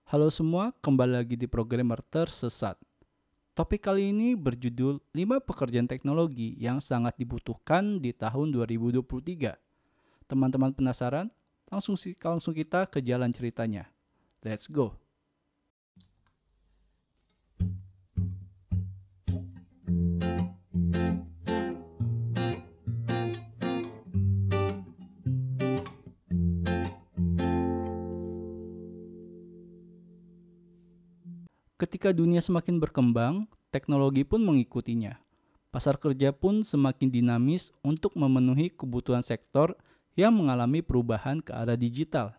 Halo semua, kembali lagi di Programmer Tersesat. Topik kali ini berjudul 5 pekerjaan teknologi yang sangat dibutuhkan di tahun 2023. Teman-teman penasaran? Langsung kita ke jalan ceritanya. Let's go! Ketika dunia semakin berkembang, teknologi pun mengikutinya. Pasar kerja pun semakin dinamis untuk memenuhi kebutuhan sektor yang mengalami perubahan ke arah digital.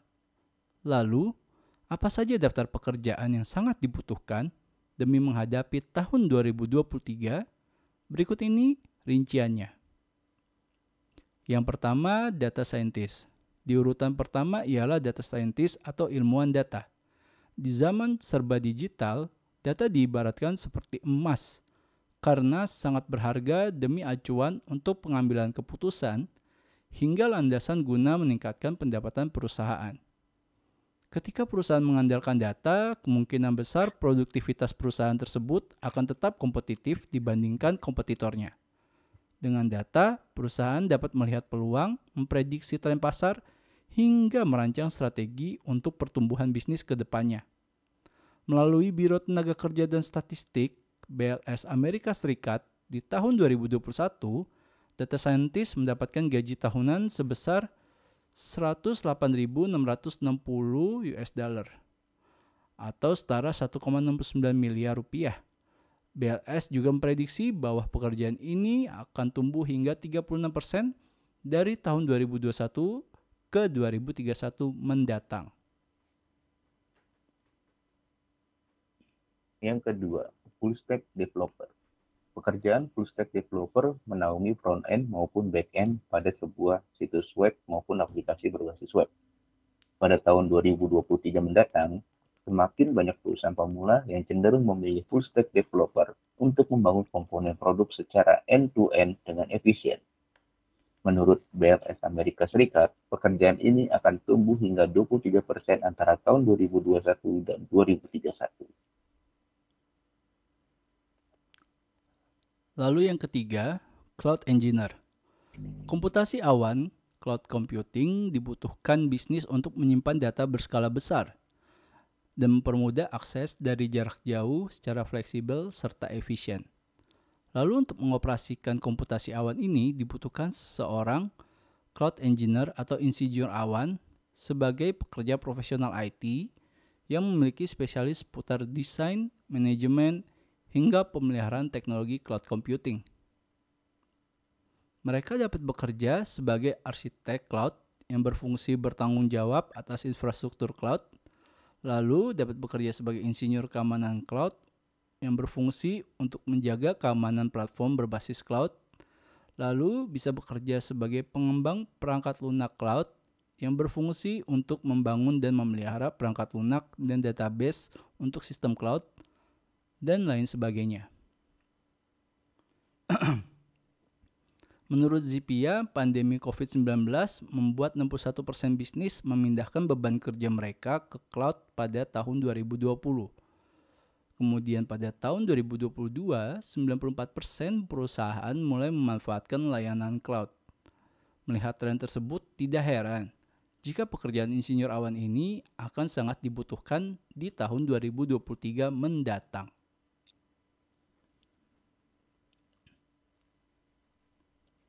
Lalu, apa saja daftar pekerjaan yang sangat dibutuhkan demi menghadapi tahun 2023? Berikut ini rinciannya. Yang pertama, data scientist. Di urutan pertama ialah data scientist atau ilmuwan data. Di zaman serba digital, data diibaratkan seperti emas karena sangat berharga demi acuan untuk pengambilan keputusan hingga landasan guna meningkatkan pendapatan perusahaan. Ketika perusahaan mengandalkan data, kemungkinan besar produktivitas perusahaan tersebut akan tetap kompetitif dibandingkan kompetitornya. Dengan data, perusahaan dapat melihat peluang, memprediksi tren pasar, hingga merancang strategi untuk pertumbuhan bisnis ke depannya. Melalui Biro Tenaga Kerja dan Statistik (BLS) Amerika Serikat di tahun 2021, data scientist mendapatkan gaji tahunan sebesar 108.660 US dollar atau setara 1,69 miliar rupiah. BLS juga memprediksi bahwa pekerjaan ini akan tumbuh hingga 36% dari tahun 2021 ke 2031 mendatang. Yang kedua, full stack developer. Pekerjaan full stack developer menaungi front-end maupun back-end pada sebuah situs web maupun aplikasi berbasis web. Pada tahun 2023 mendatang, semakin banyak perusahaan pemula yang cenderung memilih full stack developer untuk membangun komponen produk secara end-to-end dengan efisien. Menurut BLS Amerika Serikat, pekerjaan ini akan tumbuh hingga 23% antara tahun 2021 dan 2031. Lalu yang ketiga, cloud engineer. Komputasi awan, cloud computing dibutuhkan bisnis untuk menyimpan data berskala besar dan mempermudah akses dari jarak jauh secara fleksibel serta efisien. Lalu untuk mengoperasikan komputasi awan ini dibutuhkan seseorang cloud engineer atau insinyur awan sebagai pekerja profesional IT yang memiliki spesialis seputar desain, manajemen, hingga pemeliharaan teknologi cloud computing. Mereka dapat bekerja sebagai arsitek cloud yang berfungsi bertanggung jawab atas infrastruktur cloud, lalu dapat bekerja sebagai insinyur keamanan cloud yang berfungsi untuk menjaga keamanan platform berbasis cloud, lalu bisa bekerja sebagai pengembang perangkat lunak cloud yang berfungsi untuk membangun dan memelihara perangkat lunak dan database untuk sistem cloud, dan lain sebagainya. Menurut Zipia, pandemi COVID-19 membuat 61% bisnis memindahkan beban kerja mereka ke cloud pada tahun 2020. Kemudian pada tahun 2022, 94% perusahaan mulai memanfaatkan layanan cloud. Melihat tren tersebut, tidak heran jika pekerjaan insinyur awan ini akan sangat dibutuhkan di tahun 2023 mendatang.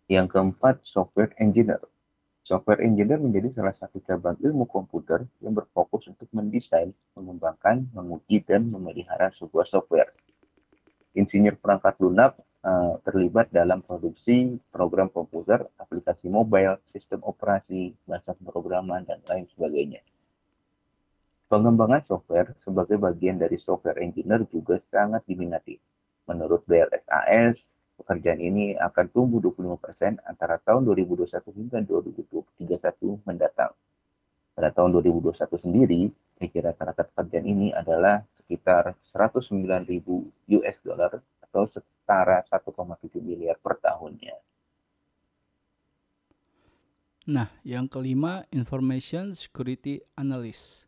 Yang keempat, software engineer. Software engineer menjadi salah satu cabang ilmu komputer yang berfokus untuk mendesain, mengembangkan, menguji, dan memelihara sebuah software. Insinyur perangkat lunak terlibat dalam produksi program komputer, aplikasi mobile, sistem operasi, bahasa pemrograman, dan lain sebagainya. Pengembangan software sebagai bagian dari software engineer juga sangat diminati. Menurut BLSAS, pekerjaan ini akan tumbuh 25% antara tahun 2021 hingga 2031 mendatang. Pada tahun 2021 sendiri, rata-rata pekerjaan ini adalah sekitar 109.000 US dollar atau setara 1,7 miliar per tahunnya. Nah, yang kelima, Information Security Analyst.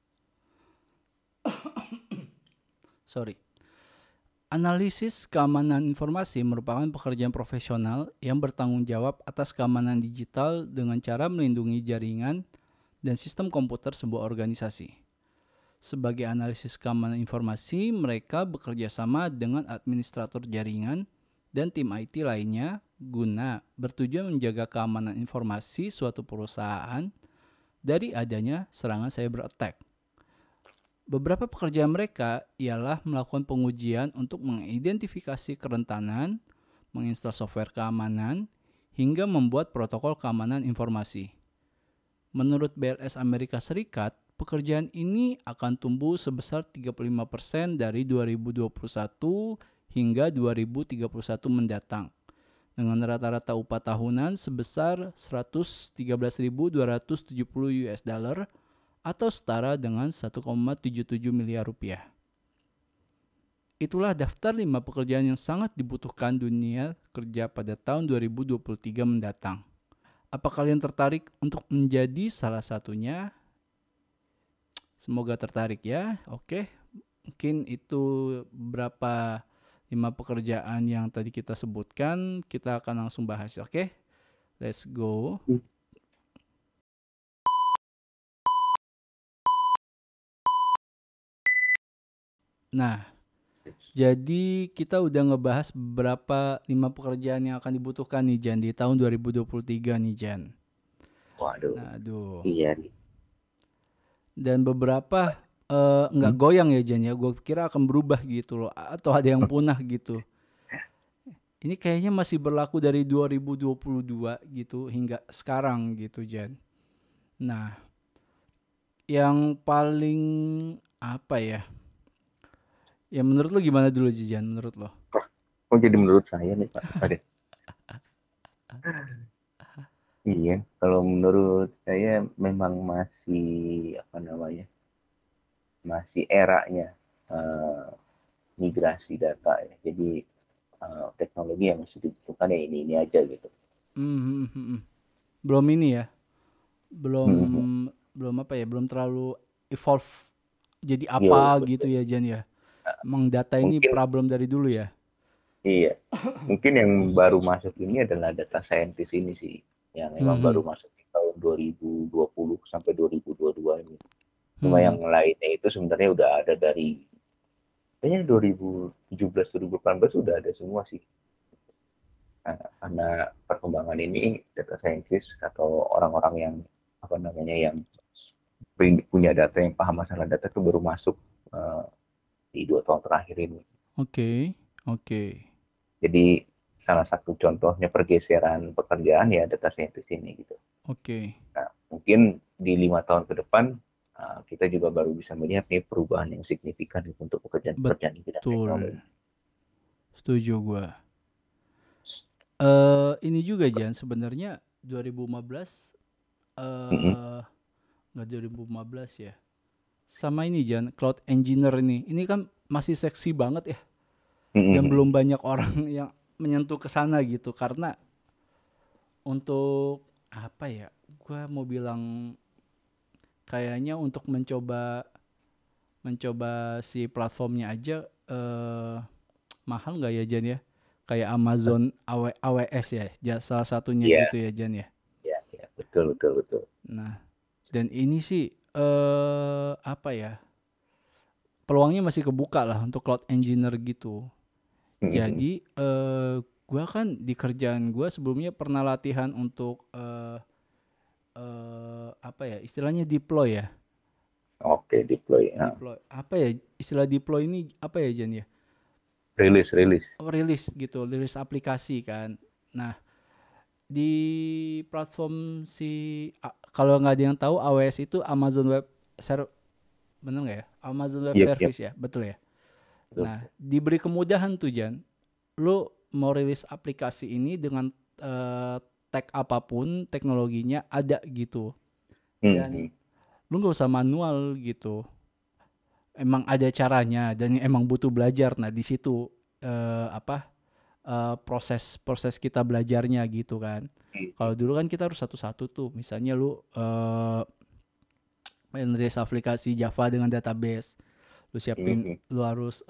Sorry. Analisis keamanan informasi merupakan pekerjaan profesional yang bertanggung jawab atas keamanan digital dengan cara melindungi jaringan dan sistem komputer sebuah organisasi. Sebagai analisis keamanan informasi, mereka bekerja sama dengan administrator jaringan dan tim IT lainnya guna bertujuan menjaga keamanan informasi suatu perusahaan dari adanya serangan cyber attack. Beberapa pekerjaan mereka ialah melakukan pengujian untuk mengidentifikasi kerentanan, menginstal software keamanan, hingga membuat protokol keamanan informasi. Menurut BLS Amerika Serikat, pekerjaan ini akan tumbuh sebesar 35% dari 2021 hingga 2031 mendatang, dengan rata-rata upah tahunan sebesar 113.270 US dollar atau setara dengan 1,77 miliar rupiah. Itulah daftar 5 pekerjaan yang sangat dibutuhkan dunia kerja pada tahun 2023 mendatang. Apa kalian tertarik untuk menjadi salah satunya? Semoga tertarik ya. Oke, mungkin itu beberapa 5 pekerjaan yang tadi kita sebutkan. Kita akan langsung bahas, oke? Let's go. Nah, jadi kita udah ngebahas beberapa 5 pekerjaan yang akan dibutuhkan nih Jan di tahun 2023 nih Jan. Waduh, Nah, aduh. iya nih. Dan beberapa nggak goyang ya Jan ya. Gue kira akan berubah gitu loh. Atau ada yang punah gitu. Ini kayaknya masih berlaku dari 2022 gitu hingga sekarang gitu Jan. Nah, yang paling apa ya? Ya menurut lo gimana dulu Jan? Menurut lo? Kok jadi menurut saya nih Pak? Oke. Iya, kalau menurut saya memang masih apa namanya, masih eranya migrasi data ya. Jadi teknologi yang masih dibutuhkan ya ini aja gitu. Belum ini ya? Belum apa ya? Belum terlalu evolve jadi Iya, apa betul. gitu ya Jan ya? Emang data ini Mungkin problem dari dulu ya? iya, mungkin yang baru masuk ini adalah data scientist ini sih, yang memang baru masuk di tahun 2020 sampai 2022 ini. Cuma yang lainnya itu sebenarnya udah ada dari kayaknya 2017 2018 sudah ada semua sih. Nah, karena perkembangan ini data scientist atau orang-orang yang apa namanya yang punya data yang paham masalah data itu baru masuk di 2 tahun terakhir ini. Oke. Jadi salah satu contohnya pergeseran pekerjaan ya data scientist ini gitu. Oke. Nah, mungkin di 5 tahun ke depan kita juga baru bisa melihat nih perubahan yang signifikan untuk pekerjaan-pekerjaan di bidang teknologi. Betul. Setuju gue. Ini juga Jan sebenarnya 2015 nggak 2015 ya. Sama ini Jan, cloud engineer ini. Ini kan masih seksi banget ya. Dan belum banyak orang yang menyentuh ke sana gitu karena untuk apa ya? Gua mau bilang kayaknya untuk mencoba si platformnya aja mahal nggak ya Jan ya? Kayak Amazon AWS ya, salah satunya gitu ya Jan ya. Iya, betul. Nah, dan ini sih apa ya? Peluangnya masih kebuka lah untuk cloud engineer gitu. Jadi gue kan di kerjaan gue sebelumnya pernah latihan untuk apa ya istilahnya deploy ya. Oke, deploy. Deploy apa ya istilah deploy ini apa ya Jan ya? Rilis. Rilis gitu, rilis aplikasi kan. Nah di platform kalau nggak ada yang tahu AWS itu Amazon Web Service, bener nggak ya? Amazon Web Service ya, betul ya. Betul. Nah diberi kemudahan tuh Jan, lu mau rilis aplikasi ini dengan tag apapun teknologinya ada gitu dan lu nggak usah manual gitu, emang ada caranya dan emang butuh belajar. Nah di situ proses kita belajarnya gitu kan. Kalau dulu kan kita harus satu-satu tuh, misalnya lu rilis aplikasi Java dengan database, Lu harus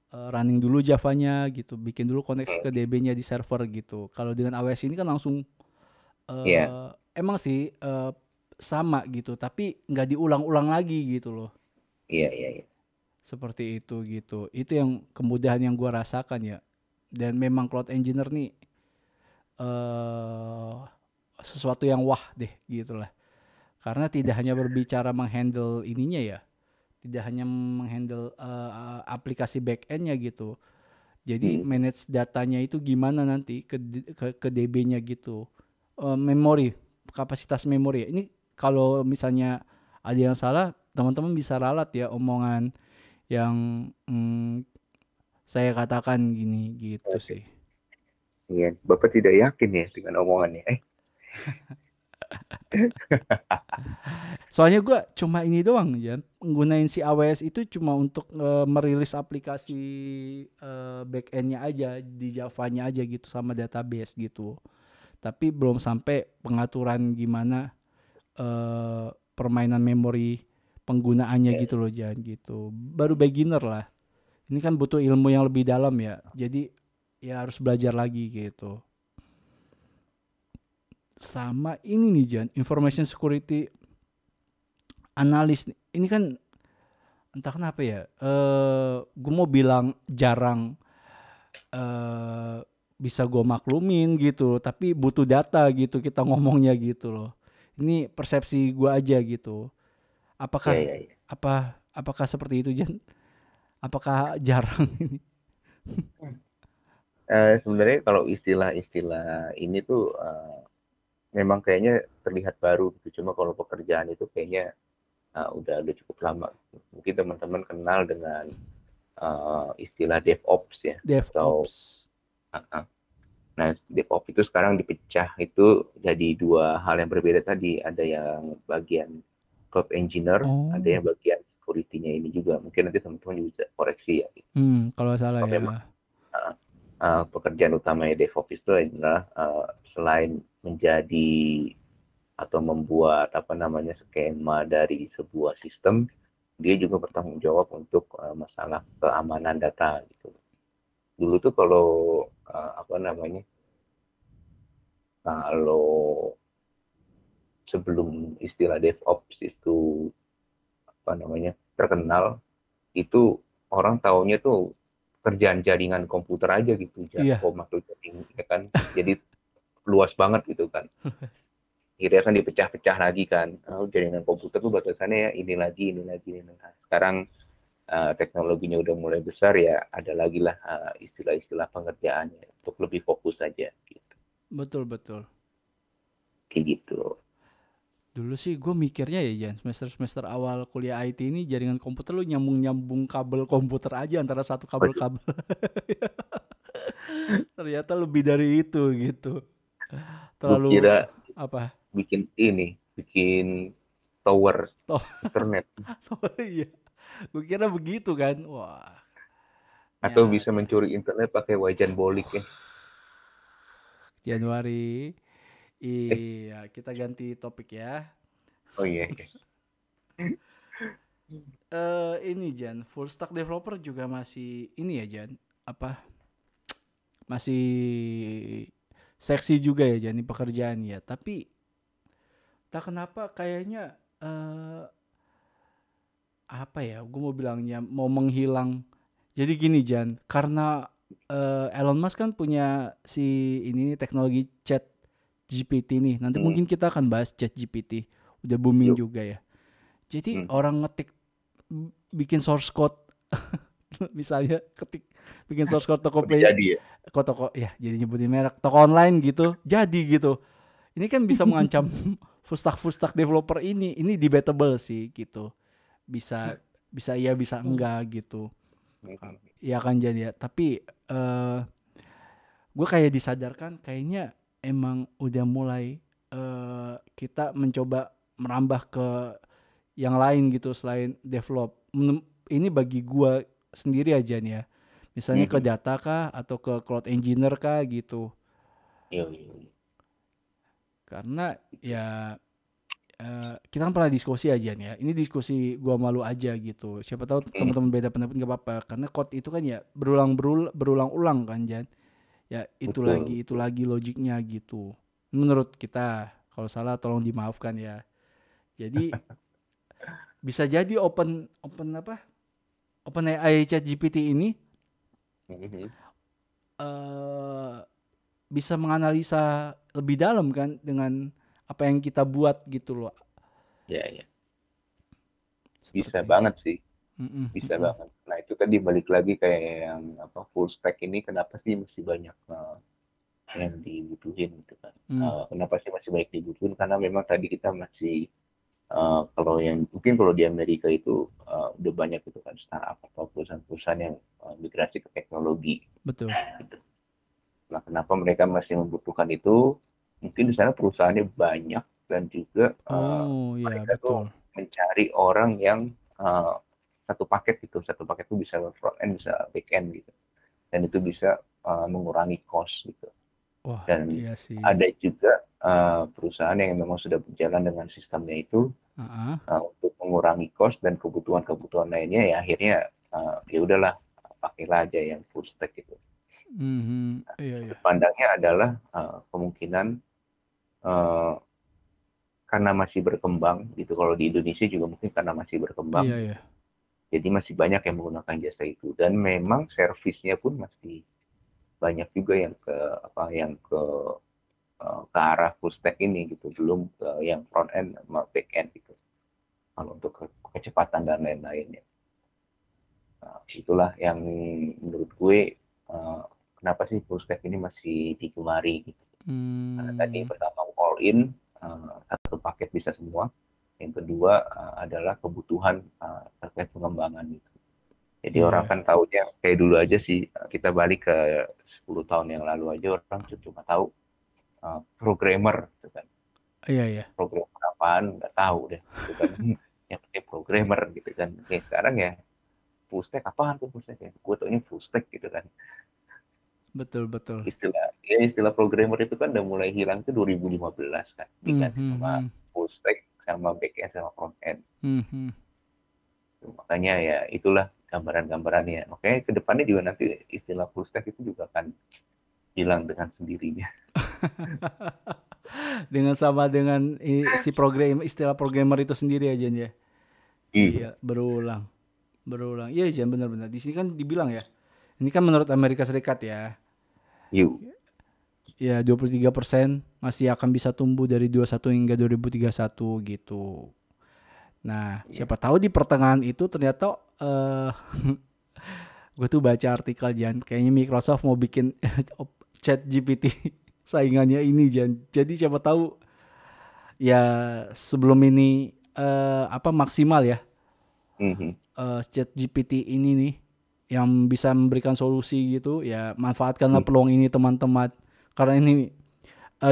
running dulu Javanya gitu, bikin dulu koneksi ke DB-nya di server gitu. Kalau dengan AWS ini kan langsung Iya, emang sih sama gitu, tapi nggak diulang-ulang lagi gitu loh. iya, iya, iya. Seperti itu gitu. Itu yang kemudahan yang gua rasakan ya. Dan memang cloud engineer nih eh sesuatu yang wah deh gitu lah. Karena tidak hanya berbicara menghandle ininya ya, tidak hanya menghandle aplikasi back-end-nya gitu. Jadi Hmm. manage datanya itu gimana nanti ke DB-nya gitu. Memori, kapasitas memori. Ini kalau misalnya ada yang salah, teman-teman bisa ralat ya omongan yang saya katakan gini gitu Oke. sih. Iya, Bapak tidak yakin ya dengan omongannya. Soalnya gue cuma ini doang ya, nggunain si AWS itu cuma untuk merilis aplikasi backend-nya aja di Java-nya aja gitu sama database gitu. Tapi belum sampai pengaturan gimana permainan memori penggunaannya Ya, gitu loh, jangan gitu. Baru beginner lah. Ini kan butuh ilmu yang lebih dalam ya. Jadi ya harus belajar lagi gitu. Sama ini nih Jan, information security analis. Ini kan entah kenapa ya. Gue mau bilang jarang eh bisa gue maklumin gitu, tapi butuh data gitu kita ngomongnya gitu loh. Ini persepsi gue aja gitu. ya, Apakah ya, ya. apakah seperti itu Jan? Apakah jarang ini? Sebenarnya kalau istilah-istilah ini tuh memang kayaknya terlihat baru gitu. Cuma kalau pekerjaan itu kayaknya udah cukup lama. Mungkin teman-teman kenal dengan istilah DevOps ya, atau DevOps. uh, nah DevOps itu sekarang dipecah itu jadi dua hal yang berbeda tadi. Ada yang bagian cloud engineer, ada Oh, yang bagian security-nya ini juga. Mungkin nanti teman-teman juga bisa koreksi ya. kalau salah Kalau ya. memang uh, pekerjaan utamanya DevOps itu adalah selain menjadi atau membuat apa namanya skema dari sebuah sistem, dia juga bertanggung jawab untuk masalah keamanan data gitu. Dulu tuh kalau apa namanya, kalau sebelum istilah DevOps itu apa namanya terkenal, itu orang taunya tuh kerjaan jaringan komputer aja gitu, Iya, Java, marketing, ya kan. Jadi luas banget gitu kan. Akhirnya kan dipecah-pecah lagi kan. Jaringan komputer tuh batasannya ya ini lagi, ini lagi, ini lagi. Nah, sekarang teknologinya udah mulai besar ya, ada lagi lah istilah-istilah pengerjaannya untuk lebih fokus aja gitu. betul betul. Kayak gitu. Dulu sih gue mikirnya ya Jan, semester-semester awal kuliah IT ini jaringan komputer lu nyambung-nyambung kabel komputer aja antara satu Waduh, kabel-kabel. Ternyata lebih dari itu gitu. gue Terlalu kira apa? bikin ini, bikin tower Toh, internet iya. Gue kira begitu kan. Wah, atau bisa nyata. mencuri internet pakai wajan bolik ya. Januari. Eh, Iya, kita ganti topik ya. oh iya, iya. Ini Jan, full stack developer juga masih ini ya Jan. Apa? Masih seksi juga ya Jan, ini pekerjaan ya. Tapi tak kenapa kayaknya apa ya? Gue mau bilangnya mau menghilang. Jadi gini Jan, karena Elon Musk kan punya si ini nih, teknologi chat GPT nih. Nanti Hmm, mungkin kita akan bahas chat GPT. Udah booming yuk. juga ya. Jadi Hmm. orang ngetik bikin source code misalnya ketik bikin source code Udah jadi ya. toko ya jadi nyebutin merek toko online gitu jadi gitu. Ini kan bisa mengancam full stack developer ini debatable sih gitu. Bisa bisa iya bisa enggak gitu. Hmm. Ya kan jadi ya. Tapi gue kayak disadarkan kayaknya emang udah mulai kita mencoba merambah ke yang lain gitu selain develop. Ini bagi gue sendiri aja nih ya. Misalnya ke Hmm. data kah atau ke cloud engineer kah gitu. Iya, iya, iya. Karena ya kita kan pernah diskusi aja nih ya. Ini diskusi gua malu aja gitu. Siapa tahu Hmm, teman-teman beda pendapat nggak apa-apa. Karena code itu kan ya berulang-ulang kan Jan. Ya betul. itu lagi logiknya gitu. Menurut kita kalau salah tolong dimaafkan ya. Jadi bisa jadi open open apa? OpenAI ChatGPT ini Mhm. eh bisa menganalisa lebih dalam kan dengan apa yang kita buat gitu loh. Ya, ya. Bisa Seperti banget sih. mm-mm, Bisa mm-mm. banget. Nah, itu tadi balik lagi kayak yang apa full stack ini kenapa sih masih banyak yang dibutuhin gitu kan. Mm. Kenapa sih masih banyak dibutuhin? Karena memang tadi kita masih kalau yang mungkin kalau di Amerika itu udah banyak gitu kan startup atau perusahaan-perusahaan yang migrasi ke teknologi Betul. gitu. Nah, kenapa mereka masih membutuhkan itu? Mungkin di sana perusahaannya banyak dan juga Oh ya mereka tuh betul. mencari orang yang uh, satu paket gitu, satu paket itu bisa front end, bisa back end gitu, dan itu bisa mengurangi cost gitu. Wah Dan iya sih. ada juga perusahaan yang memang sudah berjalan dengan sistemnya itu Ah, untuk mengurangi cost dan kebutuhan-kebutuhan lainnya ya akhirnya ya udahlah pakailah aja yang full stack gitu. mhm, iya iya. Sudut pandangnya adalah kemungkinan uh, karena masih berkembang gitu kalau di Indonesia juga mungkin karena masih berkembang Iya iya. gitu. Jadi masih banyak yang menggunakan jasa itu dan memang servisnya pun masih banyak juga yang ke apa yang ke arah full stack ini gitu belum ke yang front end sama back end gitu kalau untuk kecepatan dan lain-lainnya. Nah, itulah yang menurut gue uh, kenapa sih full stack ini masih digemari gitu. Karena tadi Mmm, pertama all in satu paket bisa semua. Yang kedua adalah kebutuhan terkait pengembangan gitu. Jadi orang iya. kan tahunya kayak dulu aja sih kita balik ke 10 tahun yang lalu aja orang cuma tahu programmer gitu kan. Iya iya. Programmer apaan nggak tahu deh gitu kan. Yang penting programmer gitu kan. Oke, sekarang ya full stack apaan tuh full stack ya? Gue taunya full stack gitu kan. Betul betul. Istilah programmer itu kan udah mulai hilang tuh 2015 kan Mhm diganti sama mhm. full stack sama back end sama front end. Mhm. Makanya ya itulah gambaran-gambarannya. Makanya ke depannya juga nanti istilah full stack itu juga akan hilang dengan sendirinya. Dengan sama dengan si istilah programmer itu sendiri aja ya. Iya, Iya, berulang, berulang. Iya, Jan, benar-benar. Di sini kan dibilang ya. Ini kan menurut Amerika Serikat ya. yuk. Ya, 23% masih akan bisa tumbuh dari 21 hingga 2031 gitu. Nah, Iya. siapa tahu di pertengahan itu ternyata gue tuh baca artikel Jan, kayaknya Microsoft mau bikin chat GPT saingannya ini Jan. Jadi siapa tahu ya sebelum ini apa maksimal ya Mhm. chat GPT ini nih yang bisa memberikan solusi gitu ya manfaatkanlah Mhm. peluang ini teman-teman karena ini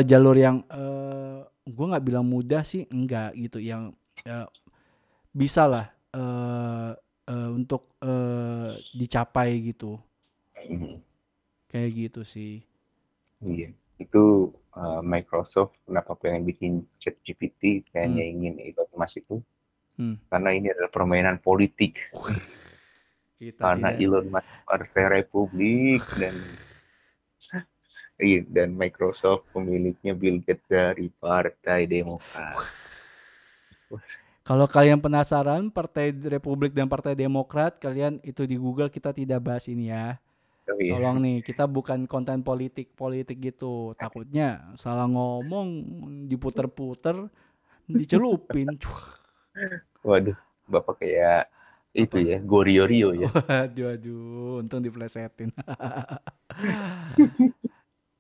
jalur yang gue nggak bilang mudah sih enggak gitu yang bisa lah untuk dicapai gitu Mhm. kayak gitu sih. Iya. Itu Microsoft kenapa pengen bikin ChatGPT Hmm, kayaknya ingin ikut Mas itu hmm. karena ini adalah permainan politik. Kita Karena tidak. Elon Musk Partai Republik dan Microsoft pemiliknya Bill Gates dari Partai Demokrat. Kalau kalian penasaran Partai Republik dan Partai Demokrat, kalian itu di Google kita tidak bahas ini ya. Oh iya, Tolong nih, kita bukan konten politik-politik gitu. Takutnya salah ngomong, diputer-puter, dicelupin. waduh, Bapak kayak itu Apa? ya, Gorio-Rio ya. Waduh, aduh, untung diplesetin.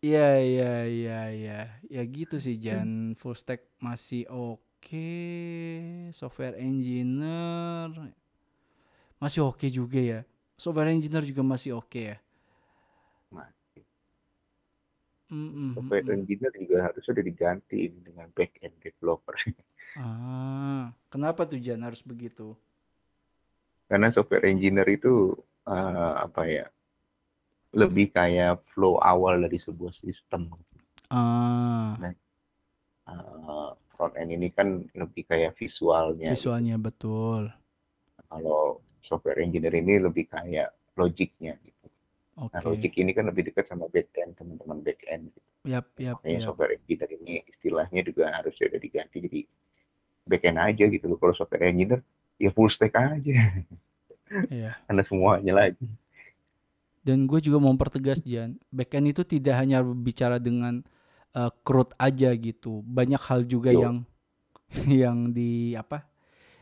Iya, iya, iya, iya. Ya gitu sih, Jan. Full stack masih oke. Software engineer masih oke juga ya. Software engineer juga masih oke ya. Nah, Mm, mm, software mm. engineer juga harusnya udah diganti dengan back end developer. Kenapa tuh Jan harus begitu? Karena software engineer itu apa ya, lebih kayak flow awal dari sebuah sistem. Ah, Nah, front end ini kan lebih kayak visualnya gitu. Visualnya betul. Kalau software engineer ini lebih kayak logiknya gitu. Nah, Oke. logik ini kan lebih dekat sama back end, teman-teman back end gitu. Yap, yap, Makanya yap. software engineer ini istilahnya juga harus sudah diganti jadi back end aja gitu loh. Kalau software engineer ya full stack aja. Iya. Karena semuanya lagi. Dan gue juga mau mempertegas, Jan, backend itu tidak hanya berbicara dengan CRUD aja gitu. Banyak hal juga Yo, yang di apa?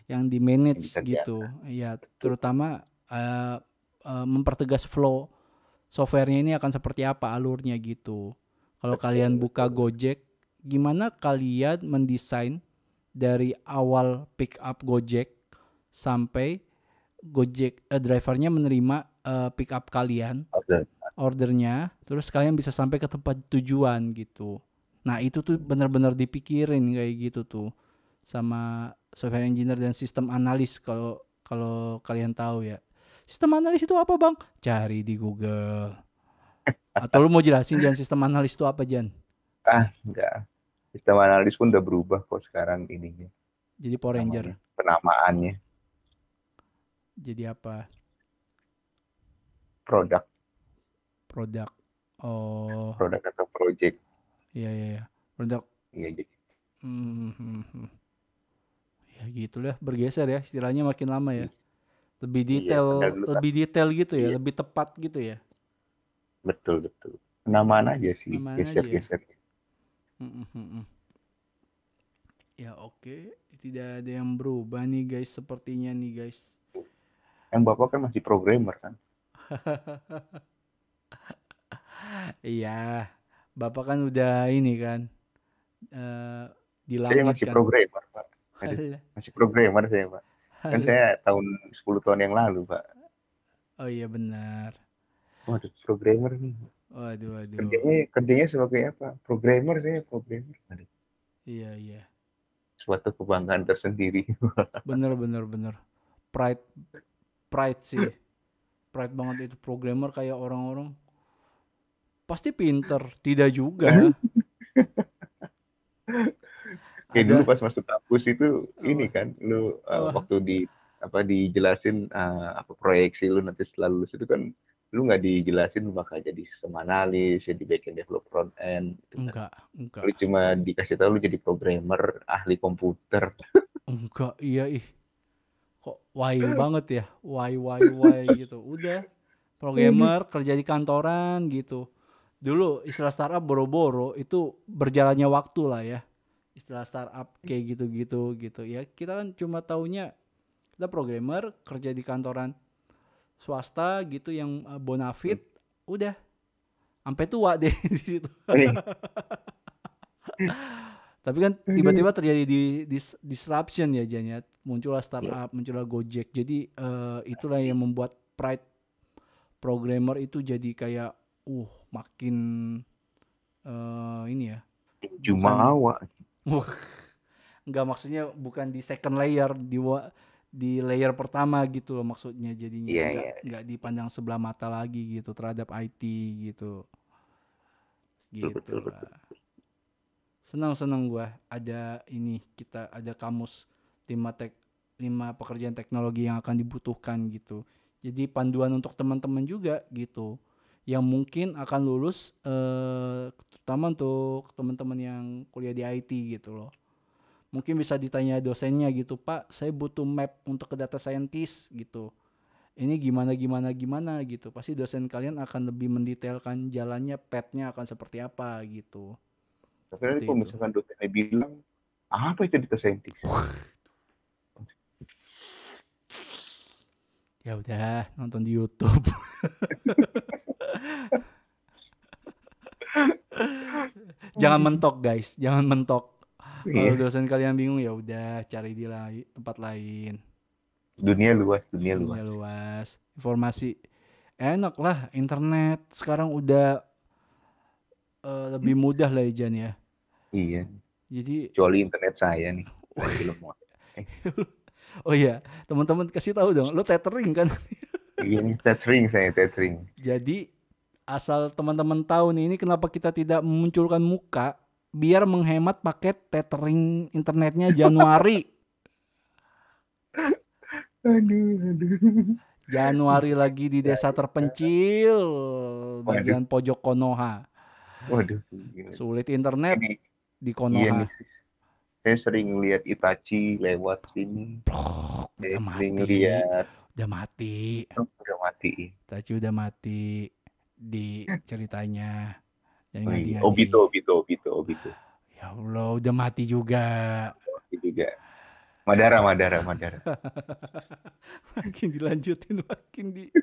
Yang di yang manage dikerjakan. gitu. Ya, Betul. terutama mempertegas flow softwarenya ini akan seperti apa alurnya gitu. Kalau kalian Betul, buka betul. Gojek, gimana kalian mendesain dari awal pick up Gojek sampai Gojek drivernya menerima pick up kalian, Oke. ordernya, terus kalian bisa sampai ke tempat tujuan gitu. Nah, itu tuh benar-benar dipikirin kayak gitu tuh sama software engineer dan sistem analis kalau kalau kalian tahu ya. Sistem analis itu apa, Bang? Cari di Google. Atau lu mau jelasin Jan sistem analis itu apa, Jan? Enggak. Sistem analis pun udah berubah kok sekarang ininya. Jadi Power Ranger. Namanya. Penamaannya. Jadi apa? Produk. Produk. Oh, Produk atau project. iya, iya, iya. Produk. Iya, jadi. Hmm, hmm, hmm. Ya gitu lah, bergeser ya, istilahnya makin lama ya. Lebih Iya, padahal detail, dulu kan. lebih detail gitu ya, Iya, lebih tepat gitu ya. betul, betul. Penamaan aja sih, Namanya aja ya. geser-geser. Hmm, hmm, hmm, hmm. Ya oke, tidak ada yang berubah nih guys, sepertinya nih guys. Yang Bapak kan masih programmer kan? Iya, Bapak kan udah ini kan, eh, di Saya langit masih kan. programmer, Pak. Aduh, masih programmer saya, Pak. Kan Halah. saya tahun 10 tahun yang lalu, Pak. Oh iya benar. Waduh, programmer nih. Waduh, waduh. Kerjanya sebagai apa? Programmer saya, programmer. Aduh, Iya, iya. suatu kebanggaan tersendiri. Bener, bener, bener. Pride, pride sih. Pride banget itu programmer kayak orang-orang. Pasti pinter. Tidak juga. Kayak dulu Ada pas masuk kampus itu ini apa? kan, lu Apa? waktu di apa dijelasin apa proyeksi lu nanti setelah lulus itu kan lu nggak dijelasin lu bakal jadi sistem analis, jadi backend developer front end gitu kan. Enggak, enggak. Lu cuma dikasih tahu lu jadi programmer, ahli komputer. Enggak, iya ih. Kok why banget ya? Why gitu. Udah, programmer kerja di kantoran gitu. Dulu istilah startup boro-boro itu berjalannya waktu lah ya. Istilah startup kayak gitu-gitu gitu ya. Kita kan cuma taunya kita programmer kerja di kantoran swasta gitu yang bonafit, udah sampai tua deh di situ. Tapi kan tiba-tiba terjadi di disruption ya Jan ya. Muncullah Ya, startup, muncullah Gojek. Jadi itulah yang membuat pride programmer itu jadi kayak makin ini ya. Bukan Jumawa. nggak, maksudnya bukan di second layer, di layer pertama gitu loh maksudnya, jadinya Iya, nggak iya, nggak dipandang sebelah mata lagi gitu terhadap IT gitu betul, betul, betul. gitulah. Senang-senang gue ada ini, kita ada kamus 5 pekerjaan teknologi yang akan dibutuhkan gitu. Jadi panduan untuk teman-teman juga gitu. Yang mungkin akan lulus terutama untuk teman-teman yang kuliah di IT gitu loh. Mungkin bisa ditanya dosennya gitu, "Pak, saya butuh map untuk ke data scientist gitu. Ini gimana gimana gimana gitu." Pasti dosen kalian akan lebih mendetailkan jalannya, path-nya akan seperti apa gitu. Tapi nanti Seperti kalau itu. misalkan dosennya bilang, apa itu data scientist? Ya udah, nonton di YouTube. Jangan mentok guys, jangan mentok. Kalau Iya, dosen kalian bingung ya udah cari di tempat lain. dunia luas, dunia Dunia luas. luas, informasi enak lah, internet sekarang udah lebih mudah lah Jan ya. Iya, Jadi kecuali internet saya nih, saya belum mau. oh iya, teman-teman kasih tahu dong, lo tethering kan? Iya, tethering saya, tethering. Jadi asal teman-teman tahu nih, ini kenapa kita tidak memunculkan muka biar menghemat paket tethering internetnya Januari. Aduh. Januari lagi di desa terpencil Waduh, bagian pojok Konoha. waduh. Gila. Sulit internet Ini, di iya Konoha. nih, saya sering lihat Itachi lewat sini. Plok, Saya udah sering mati. lihat, Udah mati. udah mati. Tachi udah mati di ceritanya. Jangan Oh iya, ngadi-ngadi. Obito. Ya Allah, udah mati juga. Mati juga. Madara. Makin dilanjutin, makin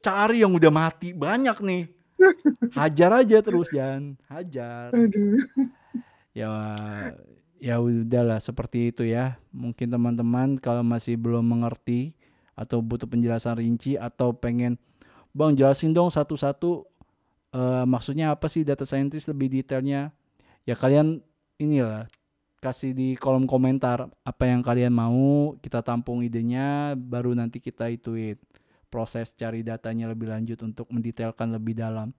cari yang udah mati. Banyak nih. Hajar aja terus, Jan. Hajar. Aduh. Ya, ya udahlah seperti itu ya. Mungkin teman-teman kalau masih belum mengerti atau butuh penjelasan rinci atau pengen, Bang jelasin dong satu-satu, maksudnya apa sih data scientist lebih detailnya. Ya kalian inilah kasih di kolom komentar apa yang kalian mau, kita tampung idenya, baru nanti kita ituin proses cari datanya lebih lanjut untuk mendetailkan lebih dalam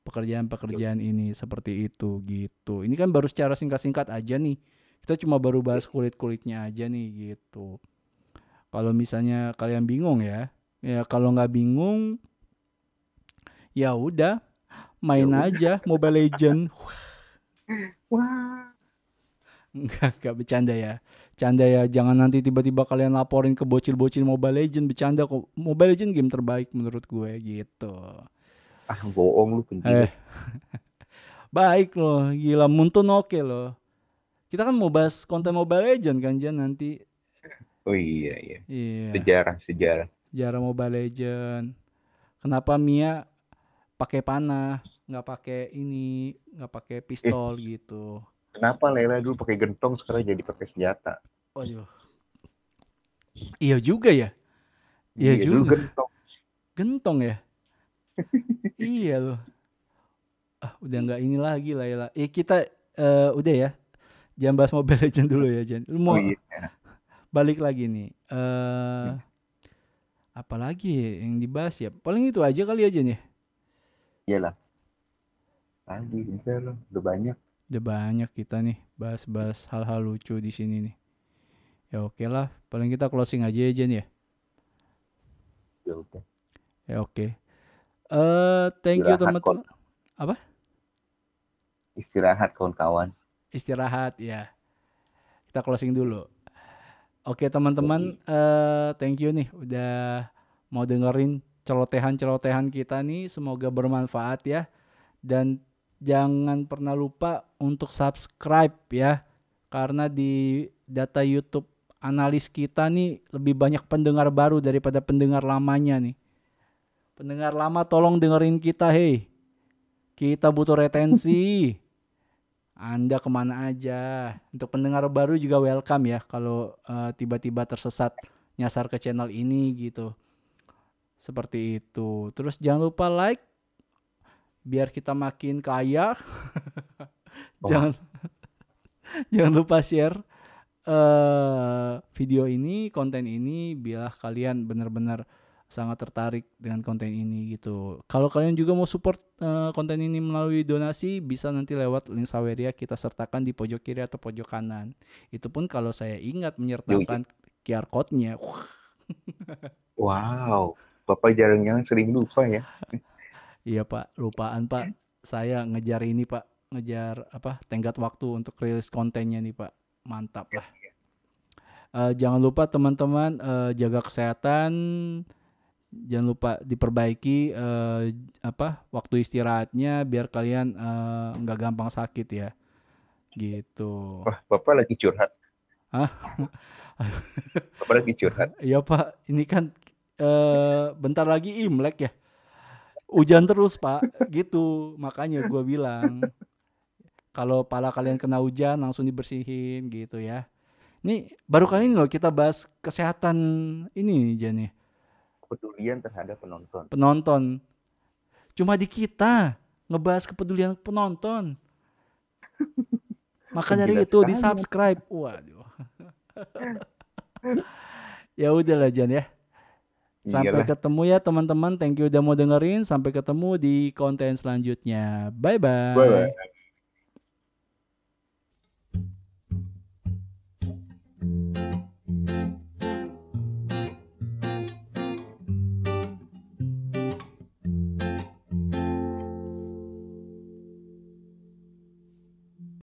pekerjaan-pekerjaan ini seperti itu gitu. Ini kan baru secara singkat-singkat aja nih. Kita cuma baru bahas kulit-kulitnya aja nih gitu. Kalau misalnya kalian bingung ya kalau nggak bingung ya udah Ya main udah. aja Mobile Legend. Wah. Enggak bercanda ya. Canda ya, jangan nanti tiba-tiba kalian laporin ke bocil-bocil Mobile Legend. Bercanda kok. Mobile Legend game terbaik menurut gue gitu. Ah, bohong lu Eh, penjilat. baik loh. Gila, Muntun oke loh. Kita kan mau bahas konten Mobile Legend kan Jan nanti. Oh iya. Iya, Sejarah. sejarah Mobile Legend. Kenapa Mia pakai panah, nggak pakai ini, nggak pakai Eh, pistol gitu. kenapa Lela dulu pakai gentong sekarang jadi pakai senjata? Waduh. Iya juga ya. Iya Iya, dulu juga. gentong. Gentong ya. Iya loh. Udah nggak ini lagi lah ya. Kita udah ya. Jangan bahas Mobile Legend dulu ya, Jen. Lu Oh mau iya. balik lagi nih. Apa lagi yang dibahas ya? Paling itu aja kali ya, Jen ya. Iyalah. Lagi bisa loh. Udah banyak. Udah banyak kita nih bahas-bahas hal-hal lucu di sini nih. Ya oke lah, paling kita closing aja ya, Jen ya. Ya udah. Ya oke. Thank you Istirahat teman-teman. Apa? Istirahat kawan-kawan. Istirahat ya. Kita closing dulu. Oke teman-teman, thank you nih udah mau dengerin celotehan-celotehan kita nih. Semoga bermanfaat ya. Dan jangan pernah lupa untuk subscribe ya. Karena di data YouTube analis kita nih lebih banyak pendengar baru daripada pendengar lamanya nih. Pendengar lama tolong dengerin kita, hei. Kita butuh retensi. Anda kemana aja. Untuk pendengar baru juga welcome ya. Kalau tiba-tiba tersesat nyasar ke channel ini gitu. Seperti itu. Terus jangan lupa like. Biar kita makin kaya. jangan jangan lupa share video ini, konten ini. Biar kalian benar-benar sangat tertarik dengan konten ini gitu. Kalau kalian juga mau support konten ini melalui donasi, bisa nanti lewat link Saweria kita sertakan di pojok kiri atau pojok kanan. Itu pun kalau saya ingat menyertakan QR code-nya. Wow, Bapak jarang-jarang sering lupa ya. Iya Pak, lupaan Pak. Saya ngejar ini Pak, ngejar tenggat waktu untuk rilis kontennya nih Pak. Mantap lah. Jangan lupa teman-teman jaga kesehatan. Jangan lupa diperbaiki waktu istirahatnya biar kalian nggak gampang sakit ya. Gitu. Wah, Bapak lagi curhat. Hah? Bapak lagi curhat. Iya Pak, ini kan bentar lagi Imlek ya. Hujan terus Pak, gitu. Makanya gue bilang kalau pala kalian kena hujan langsung dibersihin gitu ya. Ini baru kali ini loh kita bahas kesehatan ini Jan ya. Kepedulian terhadap penonton. Penonton. Cuma di kita ngebahas kepedulian penonton. Maka dari itu di subscribe. Waduh. Ya udahlah Jan ya. Sampai ketemu ya teman-teman. Thank you udah mau dengerin. Sampai ketemu di konten selanjutnya. Bye bye.